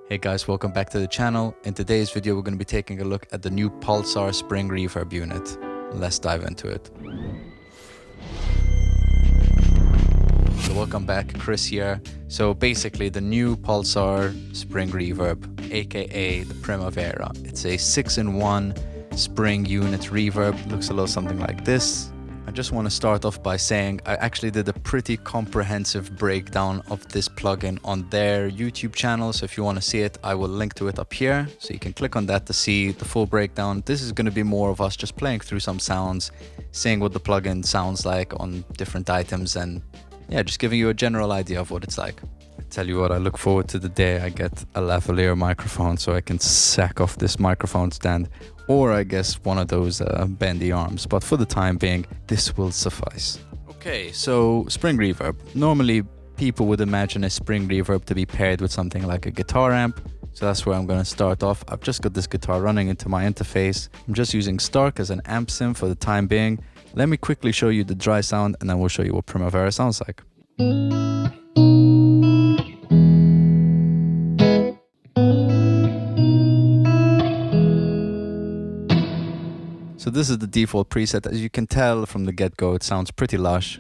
Hey guys, welcome back to the channel. In today's video we're going to be taking a look at the new Pulsar Spring Reverb unit. Let's dive into it. So welcome back, Chris here. So basically the new Pulsar Spring Reverb, aka the Primavera. It's a 6-in-1 spring unit reverb. Looks a little something like this. I just want to start off by saying I actually did a pretty comprehensive breakdown of this plugin on their YouTube channel. So if you want to see it, I will link to it up here. So you can click on that to see the full breakdown. This is going to be more of us just playing through some sounds, seeing what the plugin sounds like on different items, and yeah, just giving you a general idea of what it's like. I tell you what, I look forward to the day I get a lavalier microphone so I can sack off this microphone stand. Or I guess one of those bendy arms, but for the time being, this will suffice. Okay, so spring reverb. Normally, people would imagine a spring reverb to be paired with something like a guitar amp. So that's where I'm going to start off. I've just got this guitar running into my interface. I'm just using Stark as an amp sim for the time being. Let me quickly show you the dry sound, and then we'll show you what Primavera sounds like. So this is the default preset. As you can tell from the get-go, it sounds pretty lush.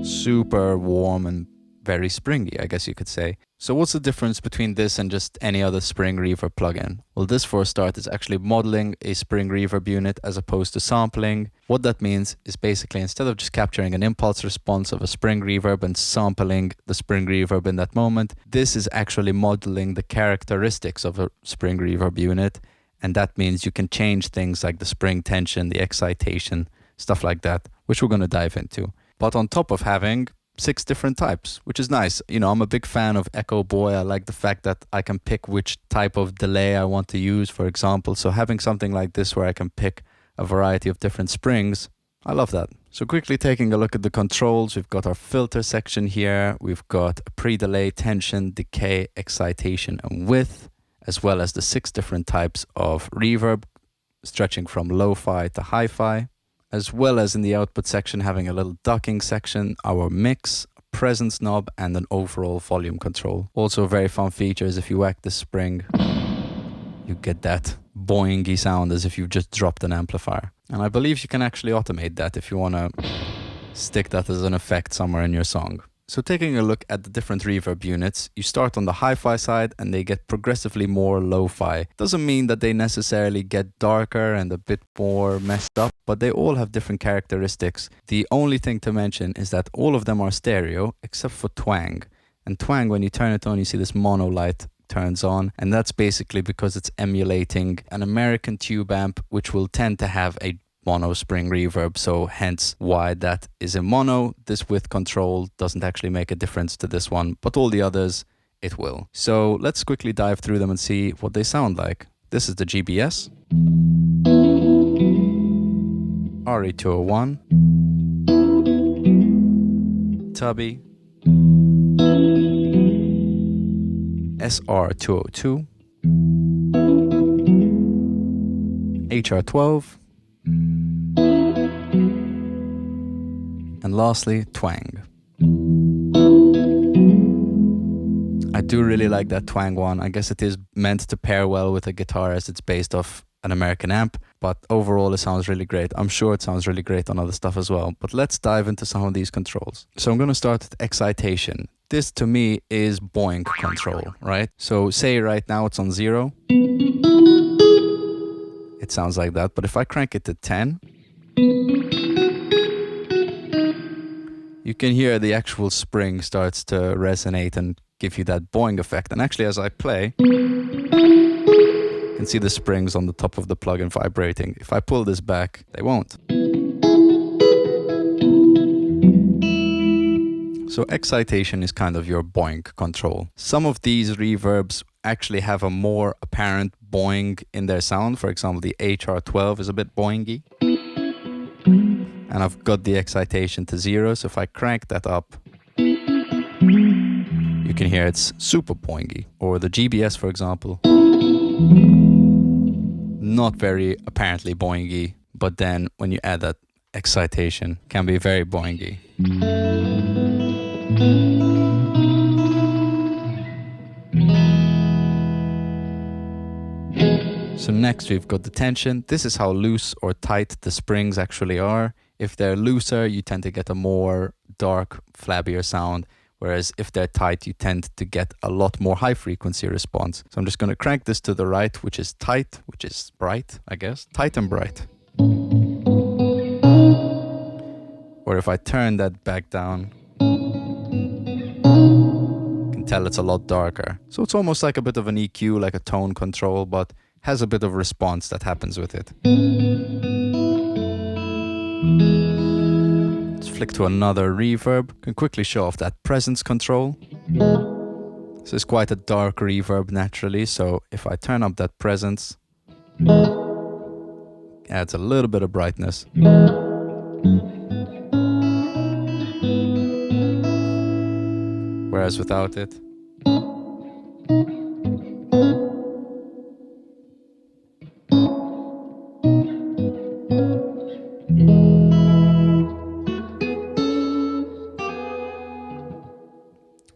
Super warm and very springy, I guess you could say. So what's the difference between this and just any other spring reverb plugin? Well, this for a start is actually modeling a spring reverb unit as opposed to sampling. What that means is basically instead of just capturing an impulse response of a spring reverb and sampling the spring reverb in that moment, this is actually modeling the characteristics of a spring reverb unit. And that means you can change things like the spring tension, the excitation, stuff like that, which we're going to dive into. But on top of having 6 different types, which is nice. You know, I'm a big fan of Echo Boy. I like the fact that I can pick which type of delay I want to use, for example. So having something like this where I can pick a variety of different springs, I love that. So quickly taking a look at the controls, we've got our filter section here. We've got a pre-delay, tension, decay, excitation, and width, as well as the 6 different types of reverb, stretching from lo-fi to hi-fi, as well as in the output section having a little ducking section, our mix, presence knob, and an overall volume control. Also very fun features, if you whack the spring, you get that boingy sound as if you've just dropped an amplifier. And I believe you can actually automate that if you want to stick that as an effect somewhere in your song. So taking a look at the different reverb units, you start on the hi-fi side and they get progressively more lo-fi. Doesn't mean that they necessarily get darker and a bit more messed up, but they all have different characteristics. The only thing to mention is that all of them are stereo except for twang. And twang, when you turn it on, you see this mono light turns on, and that's basically because it's emulating an American tube amp, which will tend to have a mono spring reverb, so hence why that is in mono. This width control doesn't actually make a difference to this one, but all the others it will. So let's quickly dive through them and see what they sound like. This is the GBS, RE201, Tubby, SR202, HR12, and lastly, twang. I do really like that twang one. I guess it is meant to pair well with a guitar as it's based off an American amp, but overall it sounds really great. I'm sure it sounds really great on other stuff as well, but let's dive into some of these controls. So I'm going to start with excitation. This to me is boing control, right? So say right now it's on 0. It sounds like that, but if I crank it to 10, you can hear the actual spring starts to resonate and give you that boing effect. And actually, as I play, you can see the springs on the top of the plugin vibrating. If I pull this back, they won't. So excitation is kind of your boing control. Some of these reverbs actually have a more apparent boing in their sound. For example, the HR12 is a bit boingy. And I've got the excitation to 0, so if I crank that up, you can hear it's super boingy. Or the GBS, for example, not very apparently boingy, but then when you add that excitation, can be very boingy. So next we've got the tension. This is how loose or tight the springs actually are. If they're looser, you tend to get a more dark, flabbier sound. Whereas if they're tight, you tend to get a lot more high frequency response. So I'm just going to crank this to the right, which is tight, which is bright, I guess. Tight and bright. Or if I turn that back down, you can tell it's a lot darker. So it's almost like a bit of an EQ, like a tone control, but has a bit of response that happens with it. Let's flick to another reverb. Can quickly show off that presence control. This is quite a dark reverb naturally, so if I turn up that presence, adds a little bit of brightness. Whereas without it,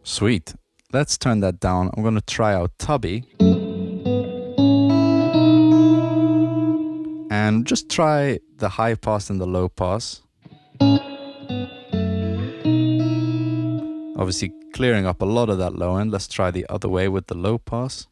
sweet. Let's turn that down. I'm going to try out Tubby. And just try the high pass and the low pass. Obviously clearing up a lot of that low end. Let's try the other way with the low pass.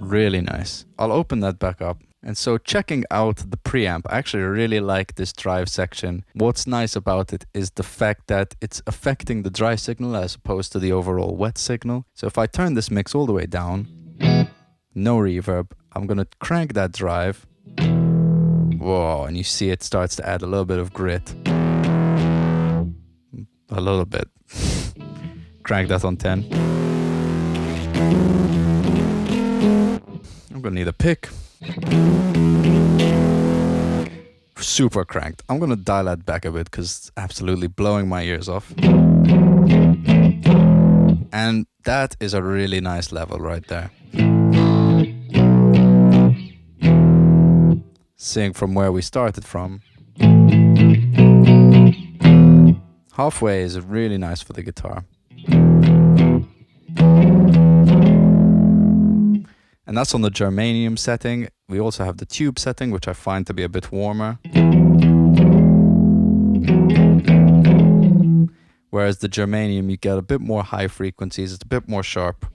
Really nice. I'll open that back up. And so checking out the preamp, I actually really like this drive section. What's nice about it is the fact that it's affecting the dry signal as opposed to the overall wet signal. So if I turn this mix all the way down, no reverb, I'm gonna crank that drive. Whoa, and you see it starts to add a little bit of grit. A little bit. Crank that on 10. I'm gonna need a pick. Super cranked. I'm gonna dial that back a bit because it's absolutely blowing my ears off. And that is a really nice level right there. Seeing from where we started from, halfway is really nice for the guitar. And that's on the germanium setting. We also have the tube setting, which I find to be a bit warmer. Whereas the germanium, you get a bit more high frequencies, it's a bit more sharp.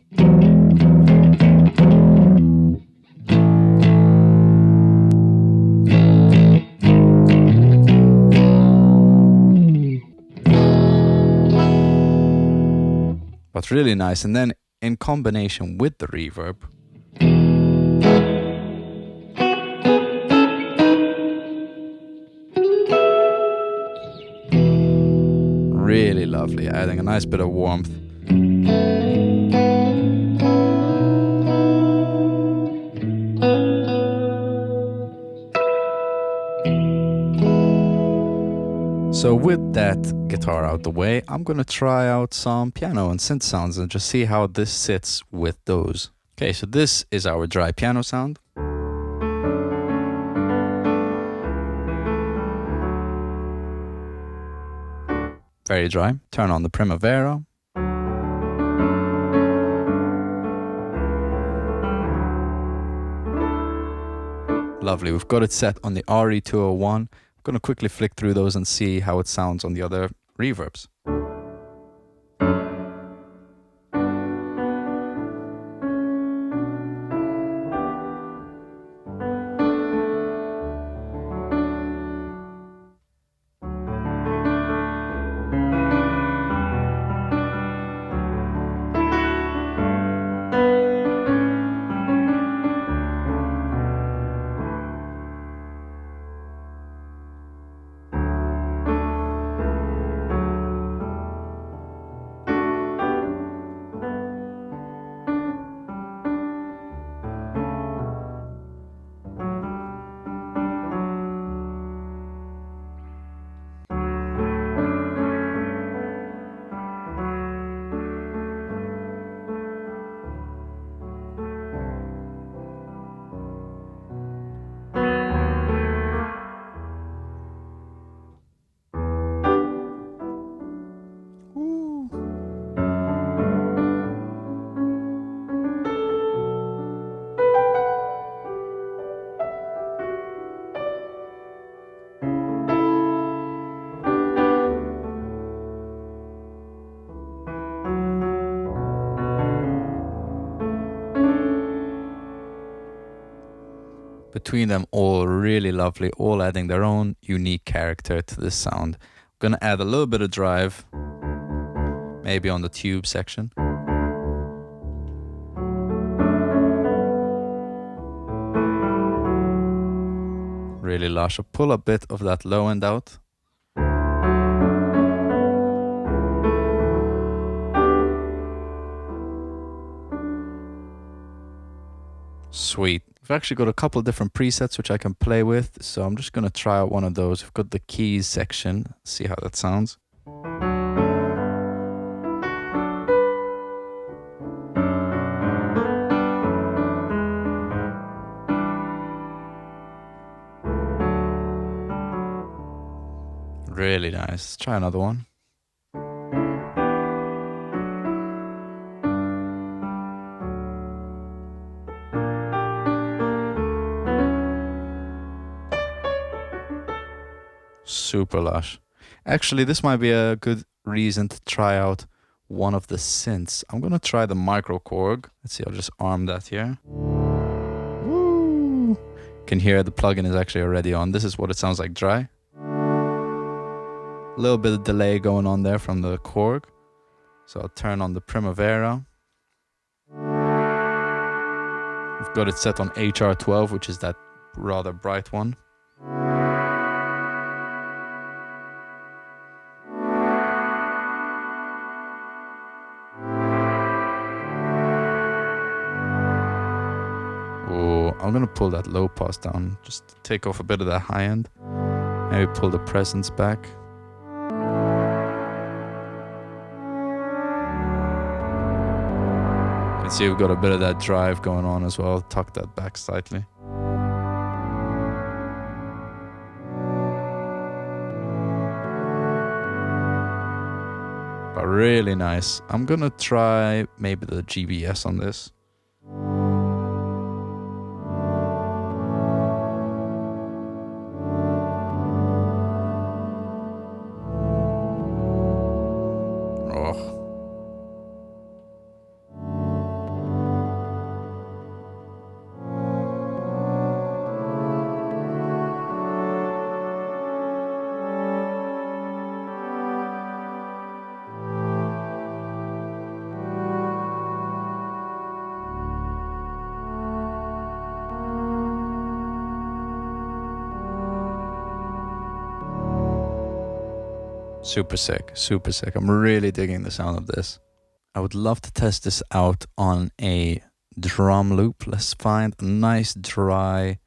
But really nice. And then in combination with the reverb, really lovely, adding a nice bit of warmth. So with that guitar out the way, I'm gonna try out some piano and synth sounds and just see how this sits with those. Okay, so this is our dry piano sound. Very dry. Turn on the Primavera. Lovely, we've got it set on the RE201. I'm going to quickly flick through those and see how it sounds on the other reverbs. between them, all really lovely, all adding their own unique character to this sound. I'm gonna add a little bit of drive, maybe on the tube section. Really lush. I'll pull a bit of that low end out. Sweet. We've actually got a couple different presets which I can play with, so I'm just going to try out one of those. We've got the keys section, see how that sounds. Really nice. Let's try another one. Super lush. Actually, this might be a good reason to try out one of the synths. I'm gonna try the MicroKorg. Let's see, I'll just arm that here. Woo! Can hear the plugin is actually already on. This is what it sounds like dry. A little bit of delay going on there from the Korg. So I'll turn on the Primavera. We've got it set on HR12, which is that rather bright one. I'm gonna pull that low pass down, just to take off a bit of that high end. Maybe pull the presence back. You can see we've got a bit of that drive going on as well. Tuck that back slightly. But really nice. I'm gonna try maybe the GBS on this. Super sick, super sick. I'm really digging the sound of this. I would love to test this out on a drum loop. Let's find a nice dry.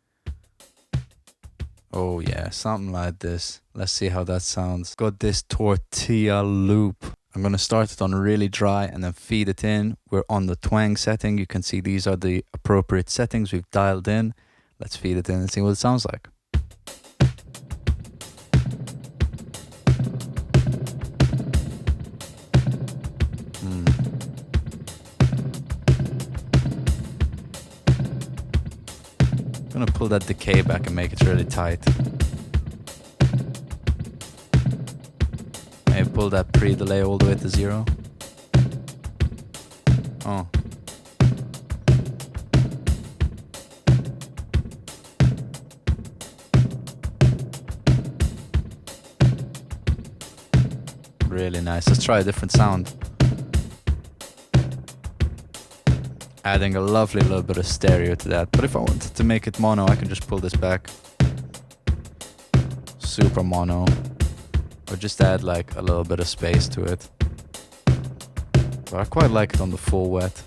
Oh yeah, something like this. Let's see how that sounds. Got this tortilla loop. I'm gonna start it on really dry and then feed it in. We're on the twang setting. You can see these are the appropriate settings we've dialed in. Let's feed it in and see what it sounds like. I'm gonna pull that decay back and make it really tight. Maybe pull that pre-delay all the way to 0. Oh. Really nice. Let's try a different sound. Adding a lovely little bit of stereo to that. But if I wanted to make it mono, I can just pull this back. Super mono. Or just add like a little bit of space to it. But I quite like it on the full wet.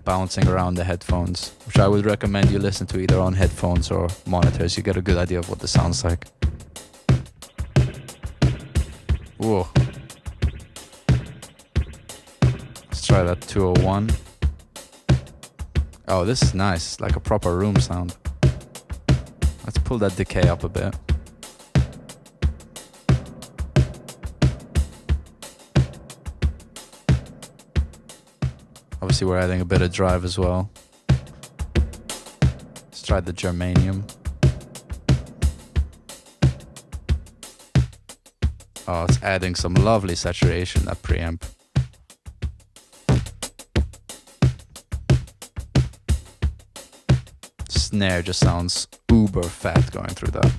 Bouncing around the headphones. Which I would recommend you listen to either on headphones or monitors. You get a good idea of what this sounds like. Whoa. Let's try that 201. Oh, this is nice, like a proper room sound. Let's pull that decay up a bit. Obviously we're adding a bit of drive as well. Let's try the germanium. Oh, it's adding some lovely saturation, that preamp. snare just sounds uber fat going through that.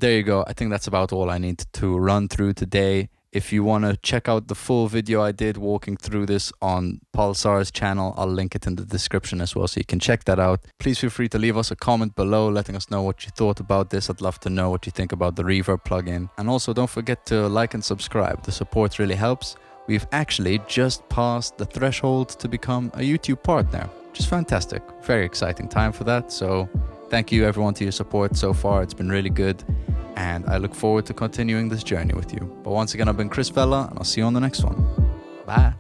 There you go. I think that's about all I need to run through today. If you want to check out the full video I did walking through this on Pulsar's channel, I'll link it in the description as well, so you can check that out. Please feel free to leave us a comment below letting us know what you thought about this. I'd love to know what you think about the Reverb plugin. And also don't forget to like and subscribe. The support really helps. We've actually just passed the threshold to become a YouTube partner, which is fantastic. Very exciting time for that. So thank you everyone to your support so far. It's been really good. And I look forward to continuing this journey with you. But once again, I've been Vella, and I'll see you on the next one. Bye.